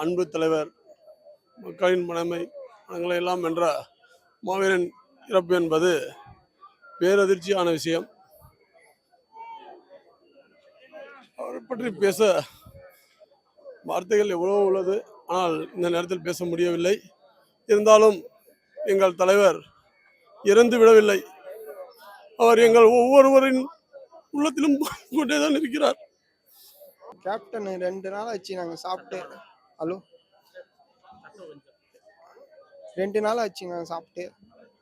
அன்பு தலைவர், மக்களின் மனமை மனங்களை எல்லாம் வென்ற மாவீரன் இறப்பு என்பது பேரதிர்ச்சியான விஷயம். அவரை பற்றி பேச வார்த்தைகள் எவ்வளவோ உள்ளது, ஆனால் இந்த நேரத்தில் பேச முடியவில்லை. இருந்தாலும் எங்கள் தலைவர் இறந்து விடவில்லை. அவர் எங்கள் ஒவ்வொருவரின் உள்ளத்திலும் கொண்டேதான் இருக்கிறார். கேப்டன் 2 நாள் ஆச்சு நாங்கள் சாப்பிட்டு. ஹலோ, 2 நாள் ஆச்சு நாங்கள் சாப்பிட்டு.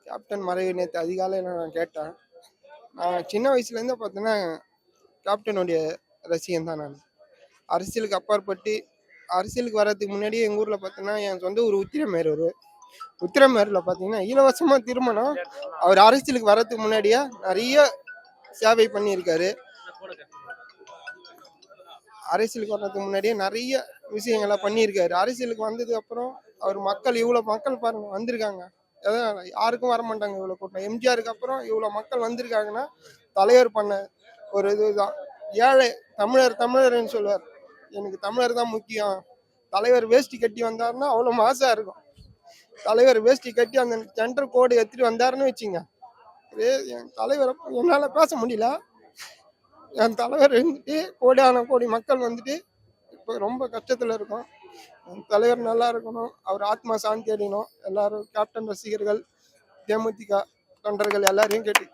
கேப்டன் மறைவு நேற்று அதிகாலையில் நான் கேட்டேன். நான் சின்ன வயசுலேருந்து பார்த்தீங்கன்னா கேப்டனுடைய ரசிகன் தான் நான். அரசியலுக்கு அப்பாற்பட்டு அரசியலுக்கு வர்றதுக்கு முன்னாடியே எங்கள் ஊரில் பார்த்தீங்கன்னா என் சொந்த ஊர் உத்திரமேரூர். உத்திரமேரூரில் பார்த்தீங்கன்னா இலவசமாக திருமணம். அவர் அரசியலுக்கு வர்றதுக்கு முன்னாடியே நிறைய சேவை பண்ணியிருக்காரு. அரசியலுக்கு வர்றதுக்கு முன்னாடியே நிறைய விஷயங்கள்லாம் பண்ணியிருக்காரு. அரசியலுக்கு வந்ததுக்கு அப்புறம் அவர் மக்கள் இவ்வளோ மக்கள் பாருங்க வந்திருக்காங்க. எதாவது யாருக்கும் வர மாட்டாங்க இவ்வளோ கூட்டம். எம்ஜிஆருக்கு அப்புறம் இவ்வளோ மக்கள் வந்திருக்காங்கன்னா தலைவர் பண்ண ஒரு இதுதான். ஏழை தமிழர்னு சொல்லுவார். எனக்கு தமிழர் தான் முக்கியம். தலைவர் வேஷ்டி கட்டி வந்தாருன்னா அவ்வளோ மாசா இருக்கும். தலைவர் வேஷ்டி கட்டி அந்த சென்டர் கோடு எடுத்துட்டு வந்தாருன்னு வச்சுங்க, என் தலைவரை என்னால் பேச முடியல. என் தலைவர் இருந்துட்டு கோடி மக்கள் வந்துட்டு இப்போ ரொம்ப கஷ்டத்தில் இருக்கும். என் தலைவர் நல்லா இருக்கணும், அவர் ஆத்மா சாந்தி அடையணும். எல்லாரும் கேப்டன் ரசிகர்கள், தேமுதிக தொண்டர்கள் எல்லாரையும் கேட்டு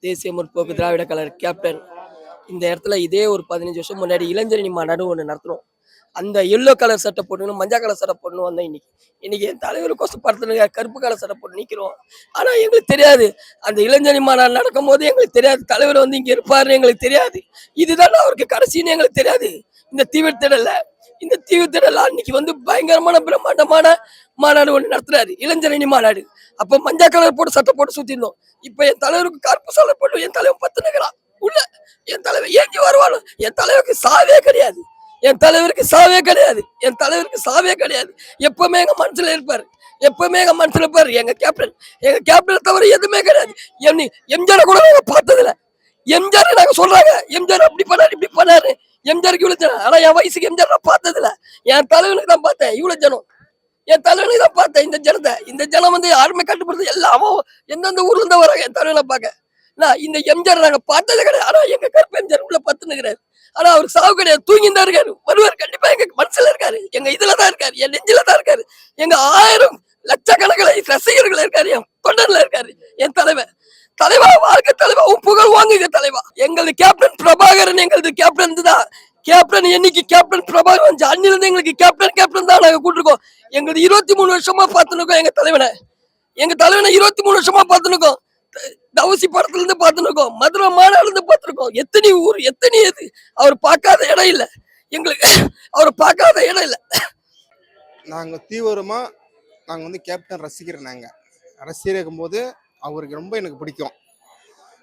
தேசிய முற்போக்கு திராவிட கழக கேப்டன் இந்த இடத்துல இதே ஒரு 15 வருஷம் முன்னாடி இளைஞரணி மாநாடு ஒன்று நடத்துகிறோம். அந்த எல்லோ கலர் சட்டை போட்டுன்னு மஞ்சள் கலர் சட்டை போடணும் வந்தேன். இன்னைக்கு என் தலைவருக்கோசம் படுத்துனுங்க கருப்பு கலர் சட்டை போட்டு நிற்கிறோம். ஆனால் எங்களுக்கு தெரியாது அந்த இளைஞரணி மாநாடு நடக்கும் போது எங்களுக்கு தெரியாது தலைவர் வந்து இங்கே இருப்பாருன்னு எங்களுக்கு தெரியாது. இதுதான் அவருக்கு கடைசின்னு எங்களுக்கு தெரியாது. இந்த தீவுத்திடல அன்னைக்கு வந்து பயங்கரமான பிரம்மாண்டமான மாநாடு ஒன்று நடத்துறாரு, இளைஞரணி மாநாடு. அப்போ மஞ்சள் கலர் போட்டு சட்டை போட்டு சுத்திருந்தோம். இப்போ என் தலைவருக்கு கருப்பு சட்டை போட்டு என் தலைவன் பத்துனுக்கிறான் உள்ள. என் தலைவர் ஏங்கி வருவாலும் என் தலைவருக்கு சாவே கிடையாது. என் தலைவருக்கு சாவே கிடையாது. எப்பவுமே எங்க மனசுல இருப்பாரு. எங்க கேப்டன் தவிர எதுவுமே கிடையாது. எம்ஜிஆர் கூட நாங்க பார்த்ததில்ல. எம்ஜிஆர் நாங்க சொல்றாங்க எம்ஜிஆர் அப்படி பண்ணாரு இப்படி பண்ணாரு. எம்ஜிஆருக்கு இவ்வளவு ஜனம். ஆனா என் வயசுக்கு எம்ஜிஆர் நான் பார்த்ததில்ல. என் தலைவனுக்கு தான் பார்த்தேன் இவ்வளவு ஜனம். என் தலைவனுக்கு தான் பார்த்தேன் இந்த ஜனம் வந்து யாருமே கட்டுப்படுறது எல்லாமோ எந்தெந்த ஊர்ல இருந்தா வராங்க என் தலைவனை பார்க்க. இந்த எம்ஜிஆர் நாங்க பார்த்ததே கிடையாது. ஆனா எங்க கருப்பு எம்ஜிஆர் உள்ள பத்துனுக்கிறாரு. ஆனா அவருக்கு சாவு கிடையாது, தூங்கிதான் இருக்காரு. வருவார், கண்டிப்பா எங்க மனசுல இருக்காரு, எங்க இதுலதான் இருக்காரு, என் நெஞ்சில தான் இருக்காரு. எங்க 1000 லட்சக்கணக்கில் ரசிகர்கள் இருக்காரு, என் தொண்டர்ல இருக்காரு. என் தலைவா வாழ்க்கை தலைவா, உன் புகழ் வாங்குங்க தலைவா. எங்களது கேப்டன் பிரபாகரன், எங்களது கேப்டன் தான். கேப்டன் என்னைக்கு கேப்டன் பிரபாகரன் வந்து அன்னில இருந்து எங்களுக்கு கேப்டன் தான் நாங்க கூட்டிருக்கோம். எங்களுக்கு 23 வருஷமா பார்த்துருக்கோம் எங்க தலைவனை 23 வருஷமா பார்த்துருக்கோம். தவசி படத்துல இருந்து பார்த்துருக்கோம், மதுரை மாநாடுல இருந்து பார்த்துருக்கோம். எத்தனை ஊர் எத்தனை இது அவர் பார்க்காத இடம் இல்லை எங்களுக்கு. அவர் பார்க்காத இடம் இல்லை. நாங்க தீவிரமா நாங்க வந்து கேப்டன் ரசிகர் போது அவருக்கு ரொம்ப எனக்கு பிடிக்கும்.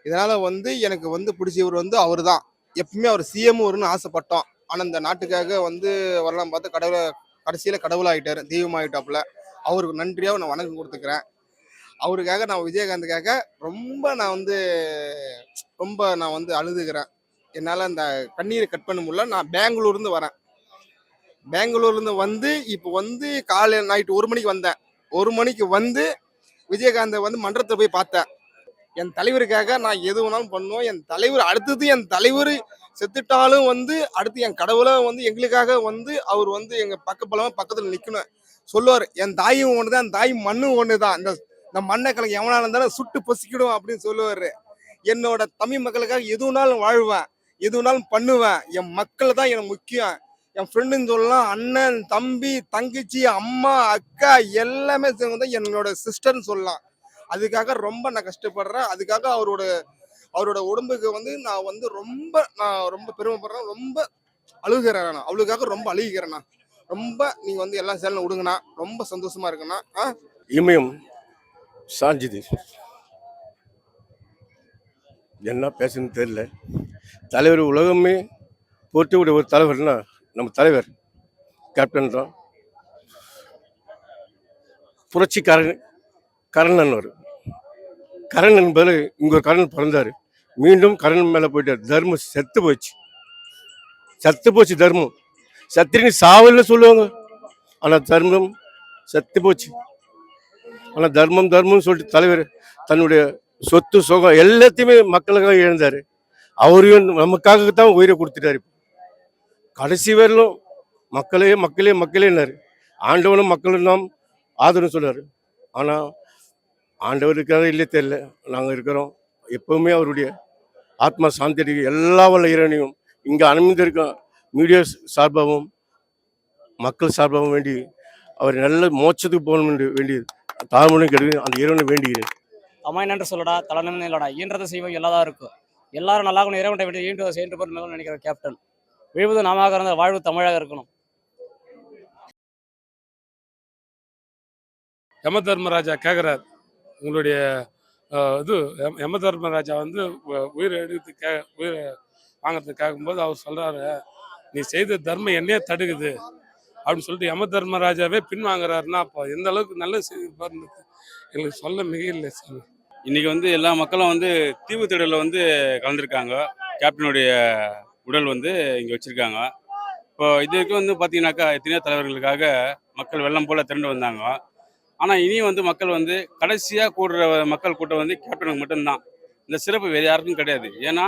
இதனால வந்து எனக்கு வந்து பிடிச்சவர் வந்து அவர் தான். எப்பவுமே அவர் சிஎம் வரும்னு ஆசைப்பட்டோம். ஆனா இந்த நாட்டுக்காக வந்து வரலாம் பார்த்து கடைசியில கடவுளாயிட்டாரு, தெய்வமாயிட்டாப்புல. அவருக்கு நன்றியாக நான் வணக்கம் கொடுத்துக்கிறேன். அவருக்காக நான் விஜயகாந்துக்காக ரொம்ப நான் வந்து அழுதுகிறேன். என்னால் அந்த கண்ணீரை கட் பண்ண முடியல. நான் பெங்களூர்லேருந்து வரேன். பெங்களூர்லேருந்து வந்து இப்போ வந்து காலை நைட்டு 1 மணிக்கு வந்தேன். 1 மணிக்கு வந்து விஜயகாந்தை வந்து மன்றத்தை போய் பார்த்தேன். என் தலைவருக்காக நான் எது வேணாலும் பண்ணுவோம். என் தலைவர் செத்துட்டாலும் வந்து அடுத்து என் கடவுளை வந்து எங்களுக்காக வந்து அவர் வந்து எங்கள் பக்கத்தில் நிற்கணும் சொல்லுவார். என் தாயும் ஒன்று தான், தாய் மண்ணும் ஒன்று தான். இந்த மண்ணை கலக்கு எவனா இருந்தாலும் சுட்டு பொசிக்கிடும் அப்படின்னு சொல்லுவாரு. என்னோட தமிழ் மக்களுக்காக எதுனாலும் வாழ்வேன், எதுனாலும் பண்ணுவேன். என் மக்கள் தான் எனக்கு முக்கியம். என் ஃப்ரெண்டுன்னு சொல்லலாம், அண்ணன், தம்பி, தங்கச்சி, அம்மா, அக்கா எல்லாமே சேர்ந்து என்னோட சிஸ்டர்ன்னு சொல்லலாம். அதுக்காக ரொம்ப நான் கஷ்டப்படுறேன். அதுக்காக அவரோட உடம்புக்கு வந்து நான் ரொம்ப பெருமைப்படுறேன். ரொம்ப அழுகிறேன். நான் அவளுக்காக ரொம்ப அழுகிறேன். நான் ரொம்ப நீங்க வந்து எல்லா சேனலும் விடுங்கண்ணா, ரொம்ப சந்தோஷமா இருக்குண்ணா. இமயம் சாஞ்சுது, என்ன பேசுன்னு தெரியல. தலைவர் உலகமே போட்டு விட ஒரு தலைவர்னா நம்ம தலைவர் கேப்டன் தான். புரட்சி கரணன் கரண் என்பது இங்கே ஒரு கரண் பிறந்தார், மீண்டும் கரண் மேலே போயிட்டார். தர்மம் செத்து போச்சு தர்மம். சத்திரின்னு சாவல்னு சொல்லுவாங்க. ஆனால் தர்மம் செத்து போச்சு. ஆனால் தர்மம் தர்மம்னு சொல்லிட்டு தலைவர் தன்னுடைய சொத்து சுகம் எல்லாத்தையுமே மக்களுக்காக இழந்தார். அவரையும் நமக்காக தான் உயிரை கொடுத்துட்டாரு. கடைசி வரலும் மக்களே மக்களே மக்களேன்னாரு. ஆண்டவனும் மக்களும் தான் ஆதரவு சொன்னார். ஆனால் ஆண்டவர் இருக்கிறதா இல்லையே தெரியல. நாங்கள் இருக்கிறோம். எப்பவுமே அவருடைய ஆத்மா சாந்தி அடைக்க எல்லா வல்ல இறைவனையும் இங்கே அனுமதிருக்க மீடியா சார்பாகவும் மக்கள் சார்பாகவும் வேண்டி அவர் நல்ல மோட்சத்துக்கு போகணும் என்று வேண்டி தாழ்மொழி கெடுக்க அந்த இறைவனை வேண்டுகிறேன். அம்மா என்னென்று சொல்லடா தலைநிலை இல்லடா ஈன்றதை செய்வோம் எல்லாதான் இருக்கும். எல்லாரும் நல்லா இருக்கணும், இறைவனை வேண்டி ஈன்றதை செய்கின்ற போது மேலும் நினைக்கிற கேப்டன். விழுவது நாமாக இருந்த வாழ்வு தமிழாக இருக்கணும். யம தர்மராஜா கேட்குறார், உங்களுடைய இது யம தர்மராஜா வந்து உயிரை எடுத்து உயிரை வாங்கிறதுக்கு கேட்கும்போது அவர் சொல்கிறாரு, நீ செய்த தர்மம் என்னையே தடுக்குது அப்படின்னு சொல்லிட்டு யம தர்மராஜாவே பின் வாங்குறாருன்னா அப்போ எந்த அளவுக்கு நல்ல செய்தி பாருங்க. எங்களுக்கு சொல்ல மிகையில்லை சார். இன்னைக்கு வந்து எல்லா மக்களும் வந்து தீவு திடலில் வந்து கலந்துருக்காங்க. கேப்டனுடைய உடல் வந்து இங்கே வச்சுருக்காங்க. இப்போ இது வரைக்கும் வந்து பார்த்தீங்கன்னாக்கா எத்தனையோ தலைவர்களுக்காக மக்கள் வெள்ளம் போல் திரண்டு வந்தாங்க. ஆனால் இனியும் வந்து மக்கள் வந்து கடைசியாக கூடுற மக்கள் கூட்டம் வந்து கேப்டனுக்கு மட்டும்தான். இந்த சிறப்பு வேறு யாருக்கும் கிடையாது. ஏன்னா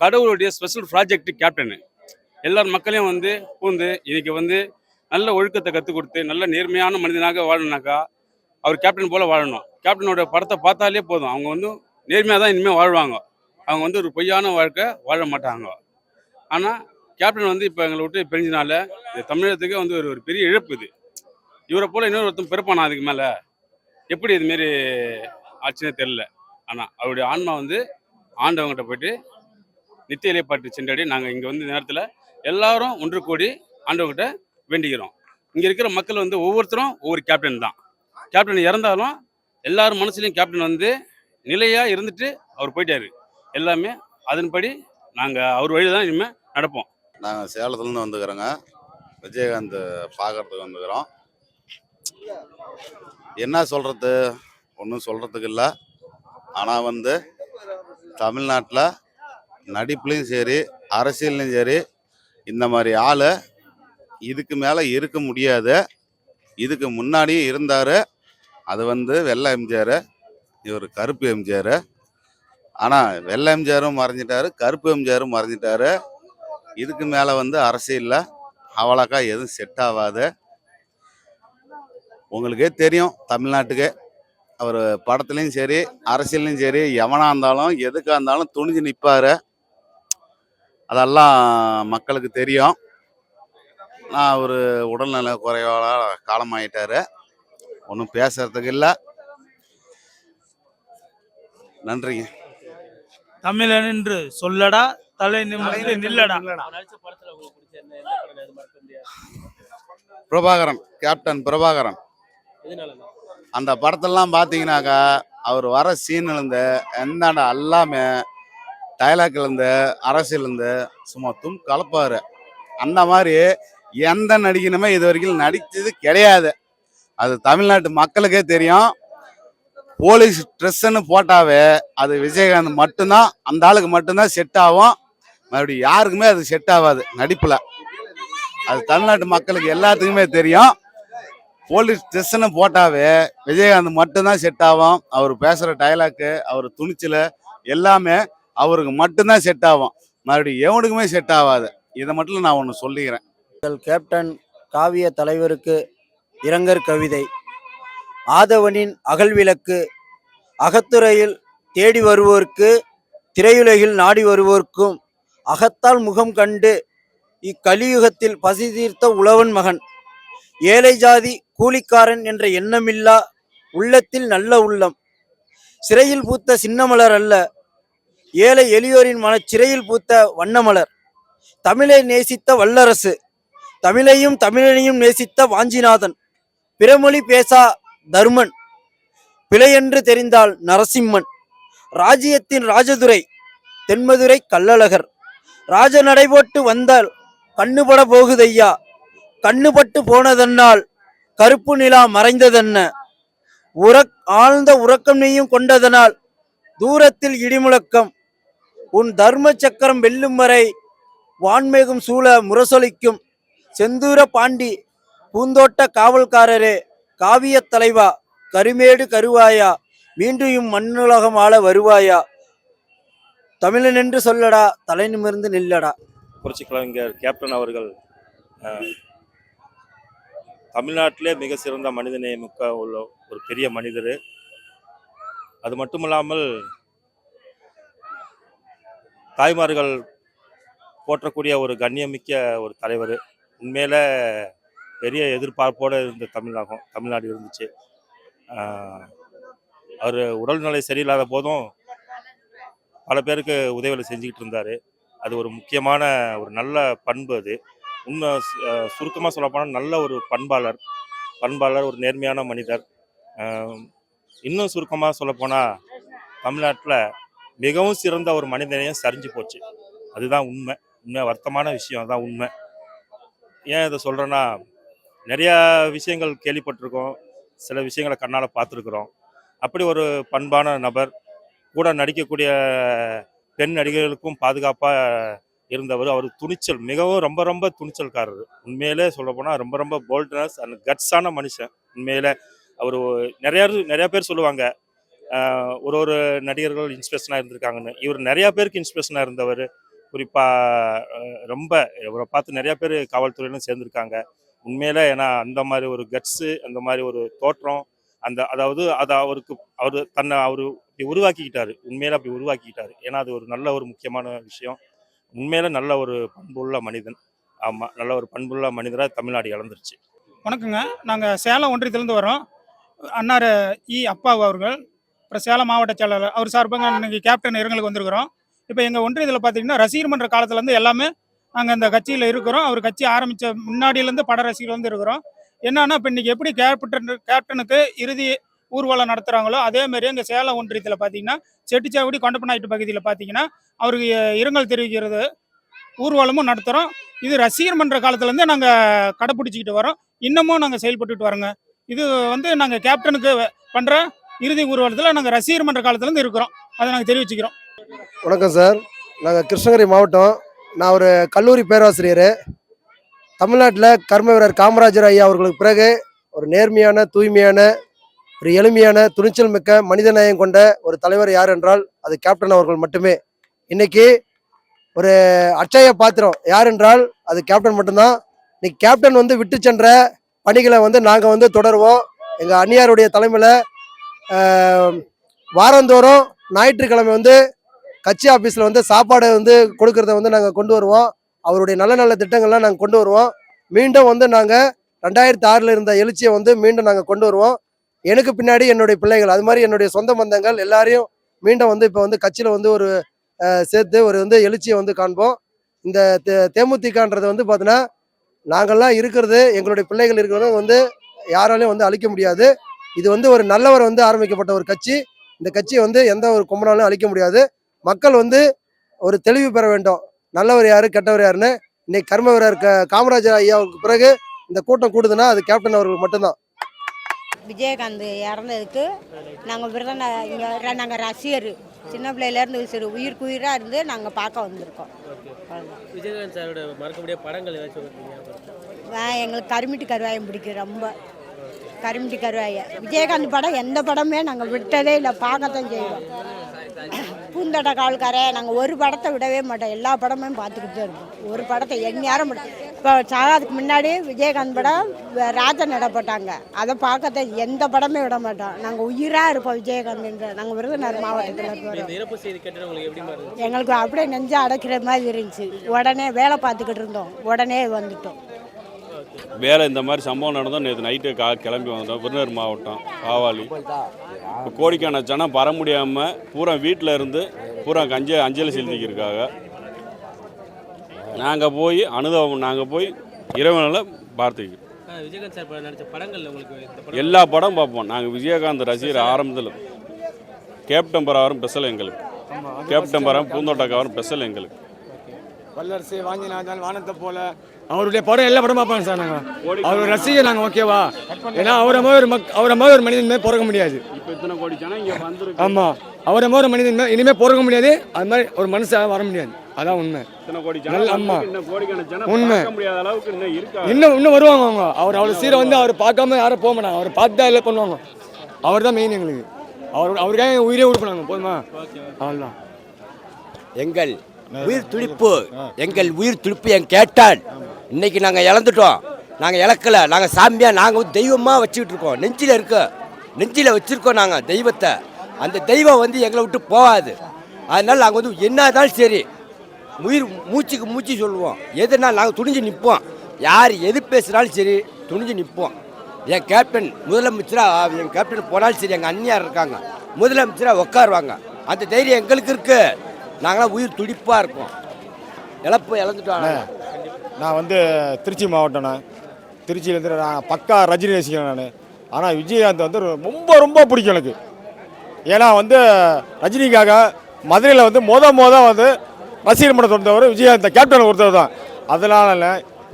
கடவுளுடைய ஸ்பெஷல் ப்ராஜெக்ட் கேப்டனு. எல்லார் மக்களையும் வந்து பூந்து இன்னைக்கு வந்து நல்ல ஒழுக்கத்தை கற்றுக் கொடுத்து நல்ல நேர்மையான மனிதனாக வாழணுனாக்கா அவர் கேப்டன் போல் வாழணும். கேப்டனோட படத்தை பார்த்தாலே போதும், அவங்க வந்து நேர்மையாக தான் இனிமேல் வாழ்வாங்க. அவங்க வந்து ஒரு பொய்யான வாழ்க்கை வாழ மாட்டாங்க. ஆனால் கேப்டன் வந்து இப்போ எங்களை விட்டு பிரிஞ்சனால இது தமிழகத்துக்கு வந்து ஒரு பெரிய இழப்பு. இது இவரை போல் இன்னொரு ஒருத்தன் பிறப்பானா அதுக்கு மேலே எப்படி இதுமாரி ஆச்சுன்னே தெரில. ஆனால் அவருடைய ஆன்மா வந்து ஆண்டவங்கிட்ட போயிட்டு நித்திய இலைப்பாட்டு சென்றடி நாங்கள் இங்கே வந்து நேரத்தில் எல்லாரும் ஒன்று கூடி ஆண்டவங்கிட்ட வேண்டிக்கிறோம். இங்கே இருக்கிற மக்கள் வந்து ஒவ்வொருத்தரும் ஒவ்வொரு கேப்டன் தான். கேப்டன் இறந்தாலும் எல்லாரும் மனசுலையும் கேப்டன் வந்து நிலையாக இருந்துட்டு அவர் போயிட்டாரு. எல்லாமே அதன்படி நாங்கள் அவர் வழியில் தான் இனிமேல் நடப்போம். நாங்கள் சேலத்துலேருந்து வந்துக்கிறோங்க. விஜயகாந்த் பார்க்கறதுக்கு வந்துக்கிறோம். என்ன சொல்கிறது, ஒன்றும் சொல்கிறதுக்கு இல்லை. ஆனால் வந்து தமிழ்நாட்டில் நடிப்புலையும் சரி அரசியல்லையும் சரி இந்த மாதிரி ஆள் இதுக்கு மேலே இருக்க முடியாது. இதுக்கு முன்னாடியும் இருந்தார். அது வந்து வெள்ளை எம்ஜிஆர், இவர் கருப்பு எம்ஜிஆர். ஆனால் வெள்ளை எம்ஜிஆரும் மறைஞ்சிட்டாரு, கருப்பு எம்ஜிஆரும் மறைஞ்சிட்டாரு. இதுக்கு மேலே வந்து அரசியலில் அவ்வளோக்கா எதுவும் செட் ஆகாது. உங்களுக்கே தெரியும், தமிழ்நாட்டுக்கே அவர் படத்துலையும் சரி அரசியல்லையும் சரி எவனாக இருந்தாலும் எதுக்காக இருந்தாலும் துணிஞ்சு நிற்பார். அதெல்லாம் மக்களுக்கு தெரியும். நான் ஒரு உடல்நல குறைவால் காலமாயிட்டார். ஒன்றும் பேசுறதுக்கு இல்லை. நன்றிங்க. தமிழன் என்று சொல்லடா, தலை நிமிர்ந்து நில்லடா. பிரபாகரன், கேப்டன் பிரபாகரன். அந்த படத்தெல்லாம் பார்த்தீங்கன்னாக்கா அவர் வர சீன்லேருந்து எந்தாண்ட எல்லாமே டைலாக்லேருந்து அரசியலேருந்து சும்மா கலப்பார். அந்த மாதிரி எந்த நடிகனுமே இது வரைக்கும் நடித்தது கிடையாது. அது தமிழ்நாட்டு மக்களுக்கே தெரியும். போலீஸ் ட்ரெஸ்ஸுன்னு போட்டாவே அது விஜயகாந்த் மட்டும்தான், அந்த ஆளுக்கு மட்டும்தான் செட் ஆகும். மறுபடியும் யாருக்குமே அது செட் ஆகாது நடிப்பில். அது தமிழ்நாட்டு மக்களுக்கு எல்லாத்துக்குமே தெரியும். போலீஸ் ட்ரெஸ்ஸுன்னு போட்டாவே விஜயகாந்த் மட்டும்தான் செட் ஆகும். அவர் பேசுகிற டைலாக்கு, அவர் துணிச்சல் எல்லாமே அவருக்கு மட்டும்தான் செட் ஆகும். மறுபடியும் எவனுக்குமே செட் ஆகாது. இதை மட்டும் நான் ஒன்று சொல்லிக்கிறேன். கேப்டன் காவிய தலைவருக்கு இரங்கற் கவிதை. ஆதவனின் அகல்விளக்கு அகத்துறையில் தேடி வருவோர்க்கு திரையுலகில் நாடி வருவோர்க்கும் அகத்தால் முகம் கண்டு இக்கலியுகத்தில் பசி தீர்த்த உழவன் மகன். ஏழை ஜாதி கூலிக்காரன் என்ற எண்ணமில்லா உள்ளத்தில் நல்ல உள்ளம். சிறையில் பூத்த சின்னமலர் அல்ல, ஏழை எளியோரின் சிறையில் பூத்த வண்ணமலர். தமிழை நேசித்த வல்லரசு, தமிழையும் தமிழனையும் நேசித்த வாஞ்சிநாதன். பிறமொழி பேசா தர்மன், பிழையென்று தெரிந்தால் நரசிம்மன். ராஜ்யத்தின் ராஜதுரை தென்மதுரை கள்ளழகர். ராஜ நடைபோட்டு வந்தால் கண்ணுபட போகுதையா, கண்ணுபட்டு போனதன்னால் கருப்பு நிலா மறைந்ததென்ன. ஆழ்ந்த உறக்கம் நீயும் கொண்டதனால் தூரத்தில் இடிமுழக்கம். உன் தர்ம சக்கரம் வெல்லும் வரை வான்மேகம் சூழ முரசொலிக்கும். செந்தூர பாண்டி, பூந்தோட்ட காவல்காரரே, காவியத் தலைவா, கருமேடு கருவாயா, மீண்டும் மண்ணுலகம் ஆள வருவாயா, தமிழன் என்று சொல்லடா, தலை நிமிர்ந்து நில்லடா. புரட்சி கலைஞர் கேப்டன் அவர்கள் தமிழ்நாட்டிலே மிக சிறந்த மனிதநேயமிக்க உள்ள ஒரு பெரிய மனிதர். அது மட்டுமில்லாமல் தாய்மார்கள் போற்றக்கூடிய ஒரு கண்ணியமிக்க ஒரு தலைவர். உண்மையில பெரிய எதிர்பார்ப்போடு இருந்த தமிழ்நாடு இருந்துச்சு. அவர் உடல்நிலை சரியில்லாத போதும் பல பேருக்கு உதவிகளை செஞ்சுக்கிட்டு இருந்தார். அது ஒரு முக்கியமான ஒரு நல்ல பண்பு. அது உண்மை. சுருக்கமாக சொல்லப்போனால் நல்ல ஒரு பண்பாளர், ஒரு நேர்மையான மனிதர். இன்னும் சுருக்கமாக சொல்லப்போனால் தமிழ்நாட்டில் மிகவும் சிறந்த ஒரு மனிதனையும் சரிஞ்சு போச்சு. அதுதான் உண்மை வருத்தமான விஷயம். அதுதான் உண்மை. ஏன் இதை சொல்கிறேன்னா, நிறையா விஷயங்கள் கேள்விப்பட்டிருக்கோம், சில விஷயங்களை கண்ணால் பார்த்துருக்குறோம். அப்படி ஒரு பண்பான நபர், கூட நடிக்கக்கூடிய பெண் நடிகர்களுக்கும் பாதுகாப்பாக இருந்தவர். அவர் துணிச்சல், மிகவும் ரொம்ப துணிச்சல்காரர். உண்மையிலே சொல்லப்போனால் ரொம்ப போல்ட்னஸ் அண்ட் கட்ஸான மனுஷன். உண்மையிலே அவர் நிறையா பேர் சொல்லுவாங்க ஒரு நடிகர்கள் இன்ஸ்பிரேஷனாக இருந்திருக்காங்கன்னு. இவர் நிறையா பேருக்கு இன்ஸ்பிரேஷனாக இருந்தவர். குறிப்பாக இவரை பார்த்து நிறையா பேர் காவல்துறையிலும் சேர்ந்துருக்காங்க. உண்மையில ஏன்னா அந்த மாதிரி ஒரு கட்ஸு, அந்த மாதிரி ஒரு தோற்றம், அவர் தன்னை அப்படி உருவாக்கிக்கிட்டாரு. உண்மையில அப்படி உருவாக்கிக்கிட்டாரு. ஏன்னா அது ஒரு நல்ல ஒரு முக்கியமான விஷயம். உண்மையில நல்ல ஒரு பண்புள்ள மனிதன். ஆமாம், நல்ல ஒரு பண்புள்ள மனிதராக தமிழ்நாடு இழந்துருச்சு. வணக்கங்க. நாங்கள் சேலம் ஒன்றியத்திலேருந்து வரோம். அன்னார் அப்பாவு அவர்கள், அப்புறம் சேலம் மாவட்ட செயலாளர் அவர் சார்பாக இன்னைக்கு கேப்டன் இரங்கலுக்கு வந்திருக்கிறோம். இப்போ எங்கள் ஒன்றியத்தில் பார்த்தீங்கன்னா ரசிகர் மன்ற காலத்துலேருந்து எல்லாமே நாங்கள் அந்த கட்சியில் இருக்கிறோம். அவர் கட்சி ஆரம்பித்த முன்னாடியிலேருந்து பட ரசிகர் வந்து இருக்கிறோம். என்னன்னா இப்போ இன்னைக்கு எப்படி கேப்டனுக்கு இறுதி ஊர்வலம் நடத்துகிறாங்களோ அதேமாரி எங்கள் சேலம் ஒன்றியத்தில் பார்த்தீங்கன்னா செட்டிச்சாவடி கொண்டப்பநாயட்டு பகுதியில் பார்த்தீங்கன்னா அவருக்கு இரங்கல் தெரிவிக்கிறது ஊர்வலமும் நடத்துகிறோம். இது ரசிகர் மன்ற காலத்துலேருந்து நாங்கள் கடைப்பிடிச்சிக்கிட்டு வரோம். இன்னமும் நாங்கள் செயல்பட்டுட்டு வரோங்க. இது வந்து நாங்கள் கேப்டனுக்கு பண்ணுற இறுதி ஊர்வலத்தில் நாங்கள் ரசிகர் மன்ற காலத்துலேருந்து இருக்கிறோம். அதை நாங்கள் தெரிவிச்சுக்கிறோம். வணக்கம் சார். நாங்கள் கிருஷ்ணகிரி மாவட்டம். நான் ஒரு கல்லூரி பேராசிரியர். தமிழ்நாட்டில் கர்ம வீரர் காமராஜர் ஐயா அவர்களுக்கு பிறகு ஒரு நேர்மையான, தூய்மையான, ஒரு எளிமையான, துணிச்சல் மிக்க, மனிதநேயம் கொண்ட ஒரு தலைவர் யார் என்றால் அது கேப்டன் அவர்கள் மட்டுமே. இன்னைக்கு ஒரு அட்சய பாத்திரம் யார் என்றால் அது கேப்டன் மட்டும்தான். இன்னைக்கு கேப்டன் வந்து விட்டு சென்ற பணிகளை வந்து நாங்கள் வந்து தொடருவோம். எங்கள் அந்நியாருடைய தலைமையில் வாரந்தோறும் ஞாயிற்றுக்கிழமை வந்து கட்சி ஆஃபீஸில் வந்து சாப்பாடு வந்து கொடுக்கறத வந்து நாங்கள் கொண்டு வருவோம். அவருடைய நல்ல திட்டங்கள்லாம் நாங்கள் கொண்டு வருவோம். மீண்டும் வந்து நாங்கள் 2006 இருந்த எழுச்சியை வந்து மீண்டும் நாங்கள் கொண்டு வருவோம். எனக்கு பின்னாடி என்னுடைய பிள்ளைகள், அது மாதிரி என்னுடைய சொந்த பந்தங்கள் எல்லாரையும் மீண்டும் வந்து இப்போ வந்து கட்சியில் வந்து ஒரு சேர்த்து ஒரு வந்து எழுச்சியை வந்து காண்போம். இந்த தேமுதிகன்றது வந்து பார்த்தீங்கன்னா நாங்கள்லாம் இருக்கிறது, எங்களுடைய பிள்ளைகள் இருக்கிறது வந்து யாராலையும் வந்து அழிக்க முடியாது. இது வந்து ஒரு நல்லவர் வந்து ஆரம்பிக்கப்பட்ட ஒரு கட்சி. இந்த கட்சியை வந்து எந்த ஒரு கும்பனாலும் அழிக்க முடியாது. மக்கள் வந்து ஒரு தெளிவு பெற வேண்டும், நல்லவர் யாரு கெட்டவர் யாருன்னு. இன்னைக்கு கர்ம வீரர் காமராஜர் ஐயாவுக்கு பிறகு இந்த கூட்டம் கூடுதுன்னா அது கேப்டன் அவர்கள் மட்டும்தான். விஜயகாந்த் இறந்ததுக்கு நாங்கள் விரதம், இங்கே நாங்கள் ரசிகர், சின்ன பிள்ளையிலேருந்து சரி உயிராக இருந்து நாங்கள் பார்க்க வந்திருக்கோம். விஜயகாந்த் சாரோட மறக்க முடியாத படங்கள் ஏதாச்சும்? எங்களுக்கு கருமிட்டு கருவாயம் பிடிக்கும், ரொம்ப கருமிட்டு கருவாய. விஜயகாந்த் படம் எந்த படமே நாங்கள் விட்டதே இல்லை, பார்க்கத்தான் செய்வோம். பூந்தோட்ட காவல்காரே நாங்கள் ஒரு படத்தை விடவே மாட்டோம், எல்லா படமும் பார்த்துக்கிட்டு இருப்போம். ஒரு படத்தை எந்நேரம் இப்போ சாகாதுக்கு முன்னாடி விஜயகாந்த் படம் ராஜன் இடம் போட்டாங்க, அதை பார்க்கத்தான் எந்த படமே விட மாட்டோம். நாங்கள் உயிராக இருப்போம் விஜயகாந்த். நாங்கள் விருதுநகர் மாவட்டத்தில் இருக்கோம். எங்களுக்கு அப்படியே நெஞ்சு அடைக்கிற மாதிரி இருந்துச்சு. உடனே வேலை பார்த்துக்கிட்டு இருந்தோம், உடனே வந்துட்டோம். வேலை இந்த மாதிரி சம்பவம் நடந்தோம். நேற்று நைட்டு கிளம்பி வந்தோம். விருதுநகர் மாவட்டம் காவாலி. இப்போ கோடிக்கான ஜனம் வர முடியாமல் பூரா வீட்டில் இருந்து பூரா அஞ்சலி செலுத்திக்கிருக்காங்க. நாங்கள் போய் இறைவனில் பார்த்துக்கிறோம். விஜயகாந்த் சார் நடித்த படங்கள் உங்களுக்கு எல்லா படம் பார்ப்போம். நாங்கள் விஜயகாந்த் ரசிகர் ஆரம்பத்தில். கேப்டன் பரவாரம் ஸ்பெஷல் எங்களுக்கு. கேப்டன் பரவாரம் பூந்தோட்டக்காரரும் ஸ்பெஷல் எங்களுக்கு. வல்லரசு வாங்கினாதான் வானத்தை போல அவருடைய படம் எல்லா படம் பார்ப்பாங்க சார். நாங்கள் அவர் ரசிகர். நாங்கள் ஓகேவா? ஏன்னா அவரை மாதிரி ஒரு மனிதன் மேலே பிறக்க முடியாது. இப்போ இத்தனை கோடி ஜனம் இங்கே வந்து. ஆமாம், அவரை மாதிரி ஒரு மனிதன் இனிமேல் பிறக்க முடியாது. அது மாதிரி ஒரு மனுஷன் வர முடியாது. அதான் உண்மை. இத்தனை கோடி நல்ல- ஜனம் ஆமா. இன்னும் கோடிக்கான ஜனம் உண்மை. பார்க்க முடியாத அளவுக்கு இன்னும் இருக்கா? இன்னும் வருவாங்க அவங்க. அவர் அவ்வளோ சீரை வந்து அவர் பார்க்காம யாரும் போக மாட்டாங்க. அவர் பார்த்து தான் எல்லாம் பண்ணுவாங்க. அவர் தான் மெயின் எங்களுக்கு. அவருக்காக உயிரே கொடுப்பாங்க. போதுமா? அவ்வளோதான். எங்கள் உயிர் துடிப்பு, எங்கள் உயிர் துடிப்பு என் கேட்டான். இன்னைக்கு நாங்கள் இழந்துட்டோம். நாங்கள் இழக்கல. நாங்கள் சாமியா, நாங்கள் தெய்வமாக வச்சுக்கிட்டு இருக்கோம். நெஞ்சில் வச்சுருக்கோம் நாங்கள் தெய்வத்தை. அந்த தெய்வம் வந்து எங்களை விட்டு போகாது. அதனால் நாங்கள் வந்து என்னதான் சரி உயிர் மூச்சுக்கு மூச்சு சொல்லுவோம். எதுனா நாங்கள் துணிஞ்சு நிற்போம். யார் எது பேசுனாலும் சரி துணிஞ்சு நிற்போம். என் கேப்டன் முதலமைச்சராக என் கேப்டன் போனாலும் சரி, எங்கள் அண்ணியார் இருக்காங்க, முதலமைச்சராக உட்காருவாங்க. அந்த தைரியம் எங்களுக்கு இருக்கு. நாங்களாம் உயிர் துடிப்பாக இருக்கோம். இழந்துட்டோம். நான் வந்து திருச்சி மாவட்டம்ண்ணா. திருச்சியிலேருந்து நான் பக்கா ரஜினி ரசிகன் நான். ஆனால் விஜயகாந்த் வந்து ரொம்ப ரொம்ப பிடிக்கும் எனக்கு. ஏன்னா வந்து ரஜினிக்காக மதுரையில் வந்து வந்து ரசிகர் மன்றத்தை வந்தவர் விஜயகாந்த் கேப்டன் ஒருத்தர் தான். அதனால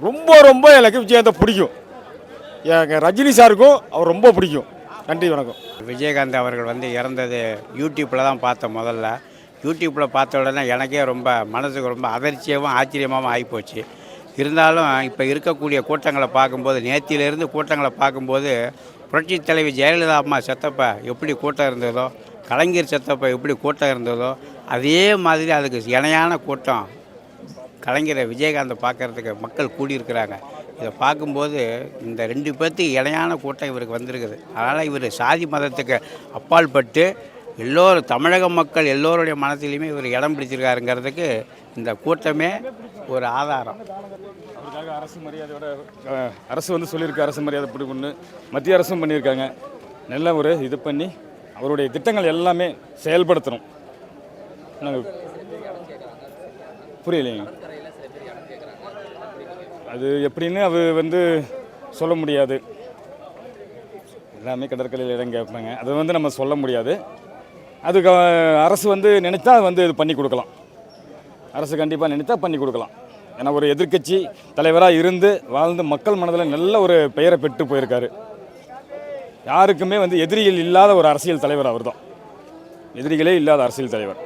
ரொம்ப ரொம்ப எனக்கு விஜயகாந்தை பிடிக்கும். எனக்கு ரஜினி சாருக்கும் அவர் ரொம்ப பிடிக்கும். நன்றி, வணக்கம். விஜயகாந்த் அவர்கள் வந்து இறந்தது யூடியூப்பில் தான் பார்த்தேன். முதல்ல யூடியூப்பில் பார்த்த உடனே எனக்கே ரொம்ப மனசுக்கு ரொம்ப அதிர்ச்சியாகவும் ஆச்சரியமாகவும் ஆகிப்போச்சு. இருந்தாலும் இப்போ இருக்கக்கூடிய கூட்டங்களை பார்க்கும்போது, நேத்தியிலேருந்து கூட்டங்களை பார்க்கும்போது, புரட்சி தலைவி ஜெயலலிதா அம்மா செத்தப்ப எப்படி கூட்டம் இருந்ததோ, கலைஞர் செத்தப்ப எப்படி கூட்டம் இருந்ததோ, அதே மாதிரி அதுக்கு இணையான கூட்டம் கலைஞரை விஜயகாந்தை பார்க்குறதுக்கு மக்கள் கூடியிருக்கிறாங்க. இதை பார்க்கும்போது இந்த 2 பேர்த்துக்கு இணையான கூட்டம் இவருக்கு வந்திருக்குது. அதனால் இவர் சாதி மதத்துக்கு அப்பாற்பட்டு எல்லோரும் தமிழக மக்கள் எல்லோருடைய மனத்திலையுமே இவர் இடம் பிடிச்சிருக்காருங்கிறதுக்கு இந்த கூட்டமே ஒரு ஆதாரம். அவருக்காக அரசு மரியாதையோட அரசு வந்து சொல்லியிருக்கு. அரசு மரியாதை பிடிக்குன்னு மத்திய அரசும் பண்ணியிருக்காங்க. நல்ல ஒரு இது பண்ணி அவருடைய திட்டங்கள் எல்லாமே செயல்படுத்தணும். நாங்கள் புரியலைங்க. அது எப்படின்னு அது வந்து சொல்ல முடியாது. எல்லாமே கடற்கரையில் இடம் கேட்பாங்க. அது வந்து நம்ம சொல்ல முடியாது. அதுக்கு அரசு வந்து நினைத்தா வந்து இது பண்ணி கொடுக்கலாம். அரசு கண்டிப்பாக நினைத்தா பண்ணி கொடுக்கலாம். ஏன்னா ஒரு எதிர்க்கட்சி தலைவராக இருந்து வாழ்ந்து மக்கள் மனதில் நல்ல ஒரு பெயரை பெற்று போயிருக்காரு. யாருக்குமே வந்து எதிரிகள் இல்லாத ஒரு அரசியல் தலைவர் அவர் தான். எதிரிகளே இல்லாத அரசியல் தலைவர்.